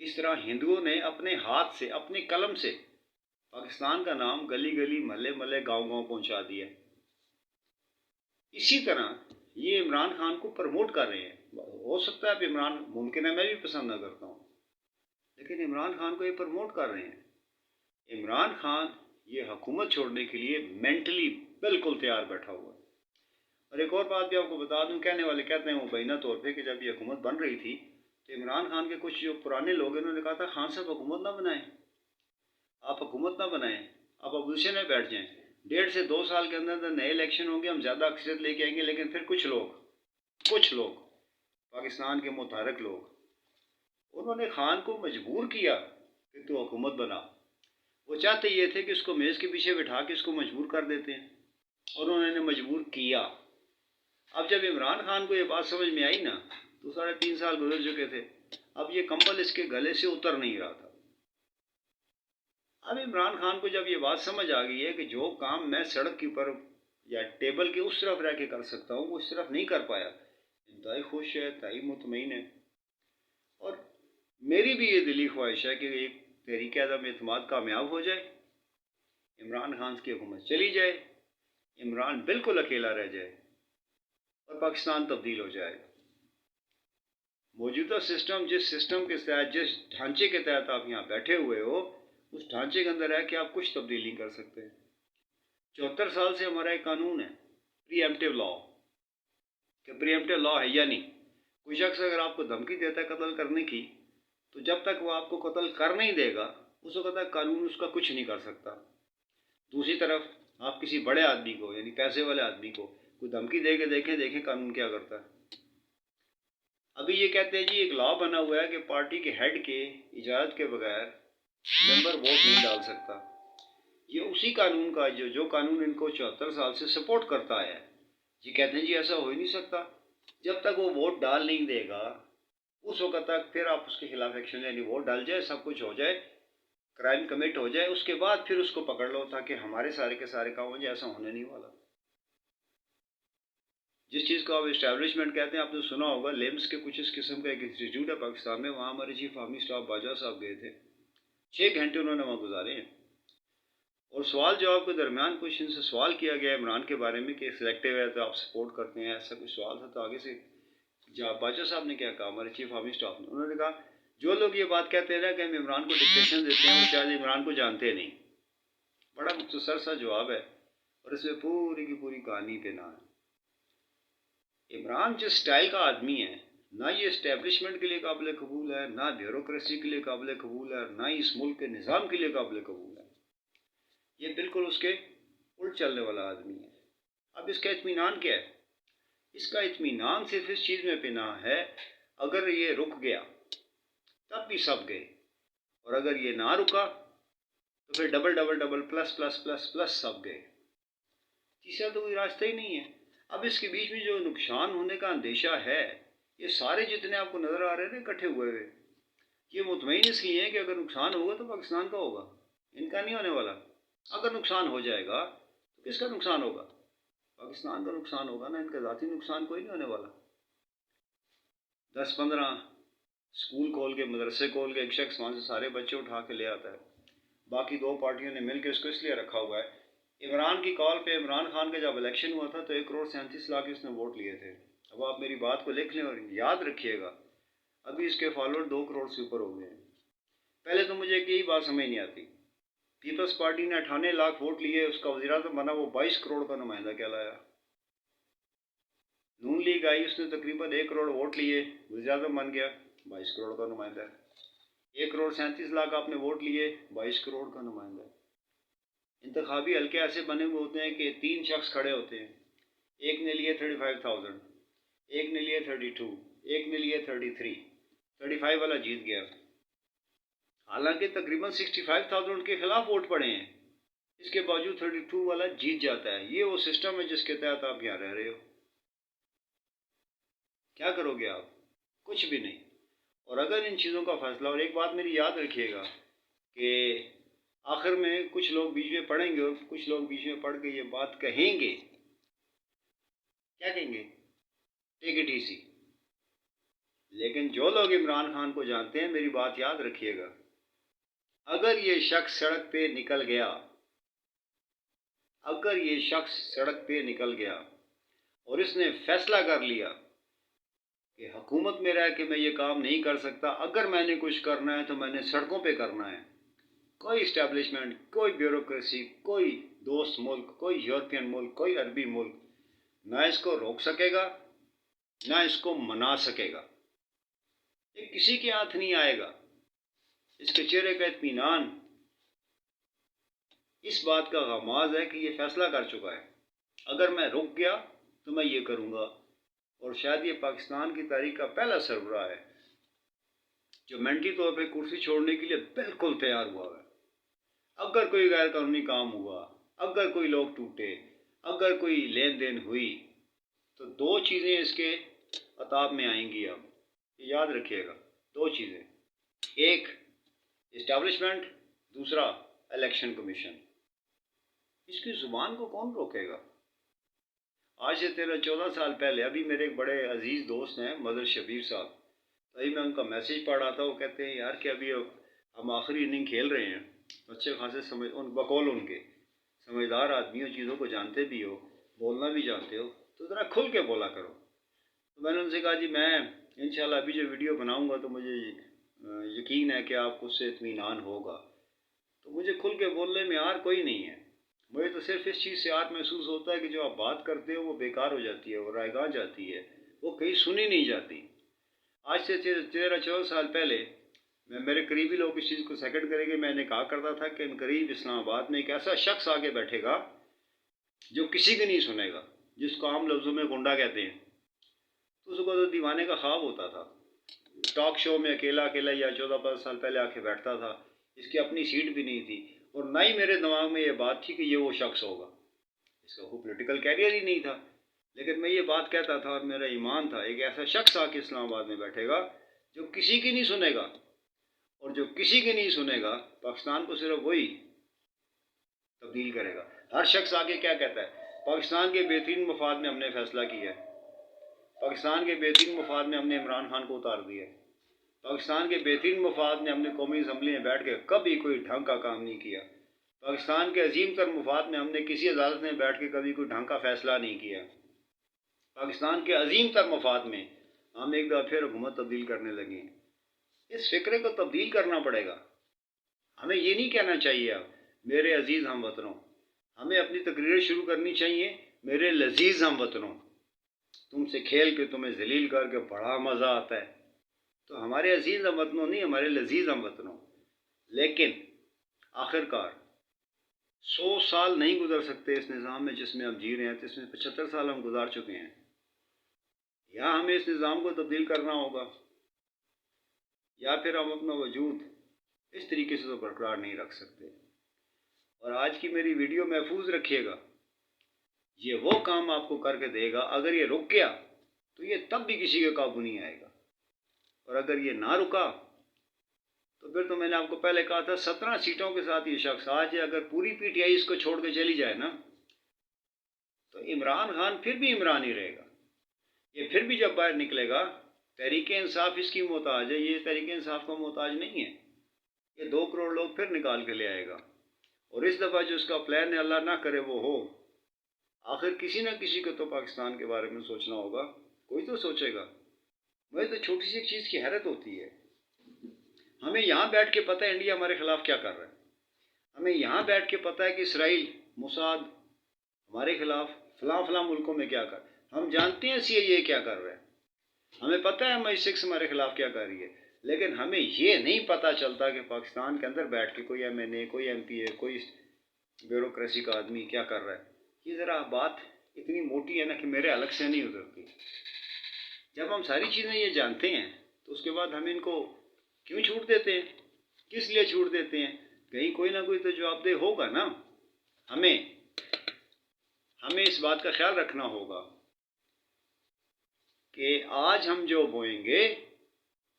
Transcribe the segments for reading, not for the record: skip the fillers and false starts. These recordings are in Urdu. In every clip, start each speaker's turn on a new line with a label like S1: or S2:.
S1: اس طرح ہندوؤں نے اپنے ہاتھ سے اپنے قلم سے پاکستان کا نام گلی گلی محلے محلے گاؤں گاؤں پہنچا دیا. اسی طرح یہ عمران خان کو پروموٹ کر رہے ہیں. ہو سکتا ہے اب عمران ممکن ہے میں بھی پسند نہ کرتا ہوں, لیکن عمران خان کو یہ پروموٹ کر رہے ہیں. عمران خان یہ حکومت چھوڑنے کے لیے مینٹلی بالکل تیار بیٹھا ہوا ہے. اور ایک اور بات بھی آپ کو بتا دوں, کہنے والے کہتے ہیں مبینہ طور پہ کہ جب یہ حکومت بن رہی تھی تو عمران خان کے کچھ جو پرانے لوگ ہیں انہوں نے کہا تھا خان صاحب حکومت نہ بنائیں, آپ حکومت نہ بنائیں, آپ اپوزیشن میں بیٹھ جائیں. 1.5 سے 2 سال کے اندر نئے الیکشن ہوں گے, ہم زیادہ اکثریت لے کے آئیں گے, لیکن پھر کچھ لوگ پاکستان کے متحرک لوگ انہوں نے خان کو مجبور کیا کہ تو حکومت بنا. وہ چاہتے یہ تھے کہ اس کو میز کے پیچھے بٹھا کے اس کو مجبور کر دیتے ہیں, اور انہوں نے مجبور کیا. اب جب عمران خان کو یہ بات سمجھ میں آئی نا تو 3.5 سال گزر چکے تھے, اب یہ کمبل اس کے گلے سے اتر نہیں رہا تھا. اب عمران خان کو جب یہ بات سمجھ آ گئی ہے کہ جو کام میں سڑک کے اوپر یا ٹیبل کے اس طرف رہ کے کر سکتا ہوں وہ اس طرف نہیں کر پایا, انتہائی خوش ہے, انتہائی مطمئن ہے. اور میری بھی یہ دلی خواہش ہے کہ ایک تحریک عدم اعتماد کامیاب ہو جائے, عمران خان کی حکومت چلی جائے, عمران بالکل اکیلا رہ جائے اور پاکستان تبدیل ہو جائے. موجودہ سسٹم, جس سسٹم کے تحت, جس ڈھانچے کے تحت آپ یہاں بیٹھے ہوئے ہو, اس ڈھانچے کے اندر ہے کہ آپ کچھ تبدیل نہیں کر سکتے. 74 سال سے ہمارا ایک قانون ہے پری ایمپٹیو لا, کہ پری ایمپٹیو لا ہے یا نہیں. کوئی شخص اگر آپ کو دھمکی دیتا ہے قتل کرنے کی, تو جب تک وہ آپ کو قتل کر نہیں دے گا اس وقت تک قانون اس کا کچھ نہیں کر سکتا. دوسری طرف آپ کسی بڑے آدمی کو, یعنی پیسے والے آدمی کو کوئی دھمکی دے کے دیکھیں قانون کیا کرتا ہے. ابھی یہ کہتے ہیں جی ایک لا بنا ہوا ہے کہ پارٹی کے ہیڈ کے اجازت کے بغیر ممبر ووٹ نہیں ڈال سکتا. یہ اسی قانون کا جو قانون ان کو 74 سال سے سپورٹ کرتا ہے. یہ کہتے ہیں جی ایسا ہو ہی نہیں سکتا, جب تک وہ ووٹ ڈال نہیں دے گا اس وقت تک پھر آپ اس کے خلاف ایکشن, یعنی ووٹ ڈال جائے, سب کچھ ہو جائے, کرائم کمٹ ہو جائے, اس کے بعد پھر اس کو پکڑ لو تاکہ ہمارے سارے کے سارے کام ہو جائے. ایسا ہونے نہیں والا. جس چیز کو آپ اسٹیبلشمنٹ کہتے ہیں, آپ نے سنا ہوگا لیمس کے کچھ اس قسم کا ایک انسٹیٹیوٹ ہے پاکستان میں, وہاں ہمارے چیف آرمی اسٹاف باجوہ صاحب گئے تھے, 6 گھنٹے انہوں نے وہاں گزارے ہیں. اور سوال جواب کے درمیان کچھ ان سے سوال کیا گیا عمران کے بارے میں کہ سلیکٹیو ہے تو آپ سپورٹ کرتے ہیں, ایسا کچھ سوال تھا. تو آگے سے باجوہ صاحب نے کیا کہا, ہمارے چیف آرمی اسٹاف نے, انہوں نے کہا جو لوگ یہ بات کہتے ہیں نا کہ ہم عمران کو ڈکٹیشن دیتے ہیں, وہ شاید عمران کو جانتے نہیں. بڑا مختصر سا جواب ہے اور اس میں پوری کی پوری کہانی پہ نہ ہے. عمران جس سٹائل کا آدمی ہے, نہ یہ اسٹیبلشمنٹ کے لیے قابل قبول ہے, نہ بیوروکریسی کے لیے قابل قبول ہے, نہ ہی اس ملک کے نظام کے لیے قابل قبول ہے. یہ بالکل اس کے الٹ چلنے والا آدمی ہے. اب اس کا اطمینان کیا ہے؟ اس کا اطمینان صرف اس چیز میں پناہ ہے, اگر یہ رک گیا تب بھی سب گئے, اور اگر یہ نہ رکا تو پھر double double double plus plus plus plus سب گئے. تیسرا تو کوئی راستہ ہی نہیں ہے. اب اس کے بیچ میں جو نقصان ہونے کا اندیشہ ہے, یہ سارے جتنے آپ کو نظر آ رہے ہیں نا اکٹھے ہوئے ہوئے, یہ مطمئن اس لیے ہیں کہ اگر نقصان ہوگا تو پاکستان کا ہوگا, ان کا نہیں ہونے والا. اگر نقصان ہو جائے گا تو کس کا نقصان ہوگا؟ پاکستان کا نقصان ہوگا نا, ان کا ذاتی نقصان کوئی نہیں ہونے والا. 10-15 اسکول کھول کے, مدرسے کھول کے, ایک شخص وہاں سے سارے بچے اٹھا کے لے آتا ہے. باقی 2 پارٹیوں نے مل کے اس کو اس لیے رکھا ہوا ہے. عمران کی کال پہ عمران خان کا جب الیکشن ہوا تھا تو 1,37,00,000 اس نے ووٹ لیے تھے. اب آپ میری بات کو لکھ لیں اور یاد رکھیے گا, ابھی اس کے فالوور 2 کروڑ سے اوپر ہو گئے ہیں. پہلے تو مجھے یہی بات سمجھ نہیں آتی, پیپلز پارٹی نے 98 لاکھ ووٹ لیے, اس کا وزیر اعظم بنا, وہ 22 کروڑ کا نمائندہ کہلایا. نون لیگ آئی, اس نے تقریباً 1 کروڑ ووٹ لیے, وزیر اعظم بن گیا, 22 کروڑ کا نمائندہ. 1,37,00,000 آپ نے ووٹ لیے, 22 کروڑ کا نمائندہ. انتخابی حلقے ایسے بنے ہوئے ہوتے ہیں کہ 3 شخص کھڑے ہوتے ہیں, ایک نے لیے 35,000, ایک نے لیے 32, ایک نے لیے 33, 35 والا جیت گیا. حالانکہ تقریباً 65,000 کے خلاف ووٹ پڑے ہیں, اس کے باوجود 32 والا جیت جاتا ہے. یہ وہ سسٹم ہے جس کے تحت آپ یہاں رہ رہے ہو. کیا کرو گے آپ؟ کچھ بھی نہیں. اور اگر ان چیزوں کا فیصلہ, اور ایک بات میری یاد رکھیے گا کہ آخر میں کچھ لوگ بیچ میں پڑھیں گے اور کچھ لوگ بیچ میں پڑھ کے یہ بات کہیں گے. کیا کہیں گے؟ Take it easy. لیکن جو لوگ عمران خان کو جانتے ہیں میری بات یاد رکھیے گا، اگر یہ شخص سڑک پہ نکل گیا، اگر یہ شخص سڑک پہ نکل گیا اور اس نے فیصلہ کر لیا کہ حکومت میں رہ کے میں یہ کام نہیں کر سکتا، اگر میں نے کچھ کرنا ہے تو میں نے سڑکوں پہ کرنا ہے، کوئی اسٹیبلشمنٹ، کوئی بیوروکریسی، کوئی دوست ملک، کوئی یورپین ملک، کوئی عربی ملک نہ اس کو روک سکے گا، نہ اس کو منا سکے گا، یہ کسی کے ہاتھ نہیں آئے گا۔ اس کے چہرے کا اطمینان اس بات کا غماز ہے کہ یہ فیصلہ کر چکا ہے، اگر میں رک گیا تو میں یہ کروں گا۔ اور شاید یہ پاکستان کی تاریخ کا پہلا سربراہ ہے جو منٹی طور پہ کرسی چھوڑنے کے لیے بالکل تیار ہوا ہے۔ اگر کوئی غیر قانونی کام ہوا، اگر کوئی لوگ ٹوٹے، اگر کوئی لین دین ہوئی، تو دو چیزیں اس کے عطاب میں آئیں گی۔ اب یاد رکھیے گا، دو چیزیں، ایک اسٹیبلشمنٹ، دوسرا الیکشن کمیشن۔ اس کی زبان کو کون روکے گا؟ آج سے 13-14 سال پہلے، ابھی میرے ایک بڑے عزیز دوست ہیں مدر شبیر صاحب، ابھی میں ان کا میسیج پڑھ رہا تھا، وہ کہتے ہیں یار کہ ابھی ہم آخری اننگ کھیل رہے ہیں، اچھے خاصے بقول ان کے سمجھدار آدمی ہو، چیزوں کو جانتے بھی ہو، بولنا بھی جانتے ہو، تو ذرا کھل کے بولا کرو۔ تو میں نے ان سے کہا جی میں انشاءاللہ ابھی جو ویڈیو بناؤں گا تو مجھے یقین ہے کہ آپ کو اس سے اطمینان ہوگا۔ تو مجھے کھل کے بولنے میں یار کوئی نہیں ہے، مجھے تو صرف اس چیز سے آر محسوس ہوتا ہے کہ جو آپ بات کرتے ہو وہ بیکار ہو جاتی ہے، وہ رائے گاہ جاتی ہے، وہ کہیں سنی نہیں جاتی۔ آج سے 13-14 سال پہلے میرے قریبی لوگ اس چیز کو سیکنڈ کریں گے، میں نے کہا کرتا تھا کہ ان قریب اسلام آباد میں ایک ایسا شخص آگے بیٹھے گا جو کسی کی نہیں سنے گا، جس کو عام لفظوں میں گنڈا کہتے ہیں۔ تو اس کو تو دیوانے کا خواب ہوتا تھا، ٹاک شو میں اکیلا اکیلا یا 14-15 سال پہلے آ کے بیٹھتا تھا، اس کی اپنی سیٹ بھی نہیں تھی، اور نہ ہی میرے دماغ میں یہ بات تھی کہ یہ وہ شخص ہوگا، اس کا کوئی پولیٹیکل کیریئر ہی نہیں تھا، لیکن میں یہ بات کہتا تھا اور میرا ایمان تھا ایک ایسا شخص آ کے اسلام آباد میں بیٹھے گا جو کسی کی نہیں سنے گا، اور جو کسی کی نہیں سنے گا پاکستان کو صرف وہی تبدیل کرے گا۔ ہر شخص آگے کیا کہتا ہے؟ پاکستان کے بہترین مفاد میں ہم نے فیصلہ کیا ہے، پاکستان کے بہترین مفاد میں ہم نے عمران خان کو اتار دیا ہے، پاکستان کے بہترین مفاد میں ہم نے قومی اسمبلی میں بیٹھ کے کبھی کوئی ڈھنگ کا کام نہیں کیا، پاکستان کے عظیم تر مفاد میں ہم نے کسی عدالت میں بیٹھ کے کبھی کوئی ڈھنگ کا فیصلہ نہیں کیا، پاکستان کے عظیم تر مفاد میں ہم ایک دفعہ پھر حکومت تبدیل کرنے لگے ہیں۔ اس فکرے کو تبدیل کرنا پڑے گا۔ ہمیں یہ نہیں کہنا چاہیے اب میرے عزیز ہم وطنوں، ہمیں اپنی تقریریں شروع کرنی چاہیے میرے لذیذ ہم وطنوں، تم سے کھیل کے تمہیں ذلیل کر کے بڑا مزہ آتا ہے۔ تو ہمارے عزیز ہم وطنوں نہیں، ہمارے لذیذ ہم وطنوں۔ لیکن آخر کار 100 سال نہیں گزر سکتے اس نظام میں جس میں ہم جی رہے ہیں، تو اس میں 75 سال ہم گزار چکے ہیں، یا ہمیں اس نظام کو تبدیل کرنا ہوگا، یا پھر ہم اپنا وجود اس طریقے سے تو برقرار نہیں رکھ سکتے۔ اور آج کی میری ویڈیو محفوظ رکھیے گا، یہ وہ کام آپ کو کر کے دے گا، اگر یہ رک گیا تو یہ تب بھی کسی کے قابو نہیں آئے گا، اور اگر یہ نہ رکا تو پھر تو میں نے آپ کو پہلے کہا تھا 17 سیٹوں کے ساتھ یہ شخص آج ہے، اگر پوری پی ٹی آئی اس کو چھوڑ کے چلی جائے نا تو عمران خان پھر بھی عمران ہی رہے گا۔ یہ پھر بھی جب باہر نکلے گا، تحریک انصاف اس کی محتاج ہے، یہ تحریک انصاف کا محتاج نہیں ہے، یہ 2 کروڑ لوگ پھر نکال کے لے آئے گا، اور اس دفعہ جو اس کا پلان ہے اللہ نہ کرے وہ ہو، آخر کسی نہ کسی کو تو پاکستان کے بارے میں سوچنا ہوگا، کوئی تو سوچے گا۔ مجھے تو چھوٹی سی ایک چیز کی حیرت ہوتی ہے، ہمیں یہاں بیٹھ کے پتہ ہے انڈیا ہمارے خلاف کیا کر رہا ہے، ہمیں یہاں بیٹھ کے پتہ ہے کہ اسرائیل موساد ہمارے خلاف فلاں فلاں ملکوں میں کیا کر، ہم جانتے ہیں سی اے اے کیا کر رہا ہے، ہمیں پتہ ہے MI6 ہمارے خلاف کیا کر رہی ہے، لیکن ہمیں یہ نہیں پتہ چلتا کہ پاکستان کے اندر بیٹھ کے کوئی MNA، کوئی MPA، کوئی بیوروکریسی کا آدمی کیا کر رہا ہے۔ یہ ذرا بات اتنی موٹی ہے نا کہ میرے الگ سے نہیں اترتی۔ جب ہم ساری چیزیں یہ جانتے ہیں تو اس کے بعد ہم ان کو کیوں چھوٹ دیتے ہیں؟ کس لیے چھوٹ دیتے ہیں؟ کہیں کوئی نہ کوئی تو جواب دہ ہوگا نا۔ ہمیں اس بات کا خیال رکھنا ہوگا کہ آج ہم جو بوئیں گے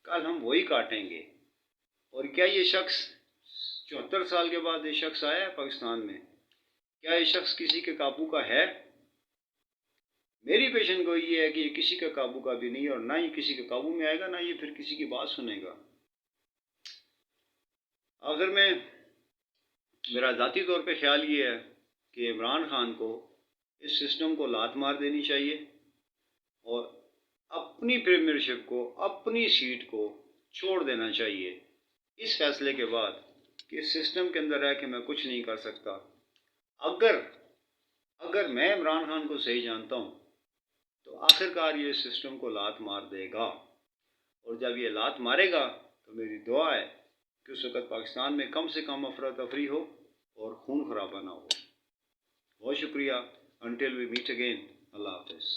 S1: کل ہم وہی کاٹیں گے۔ اور کیا یہ شخص 74 سال کے بعد یہ شخص آیا ہے پاکستان میں؟ کیا یہ شخص کسی کے قابو کا ہے؟ میری پیشن گوئی یہ ہے کہ یہ کسی کا قابو کا بھی نہیں، اور نہ یہ کسی کے قابو میں آئے گا، نہ یہ پھر کسی کی بات سنے گا۔ آخر میں میرا ذاتی طور پہ خیال یہ ہے کہ عمران خان کو اس سسٹم کو لات مار دینی چاہیے، اور اپنی پریمیئرشپ کو، اپنی سیٹ کو چھوڑ دینا چاہیے اس فیصلے کے بعد کہ اس سسٹم کے اندر رہ کے میں کچھ نہیں کر سکتا۔ اگر میں عمران خان کو صحیح جانتا ہوں تو آخر کار یہ سسٹم کو لات مار دے گا، اور جب یہ لات مارے گا تو میری دعا ہے کہ اس وقت پاکستان میں کم سے کم افراتفری ہو اور خون خرابہ نہ ہو۔ بہت شکریہ۔ انٹل وی میٹ اگین، اللہ حافظ۔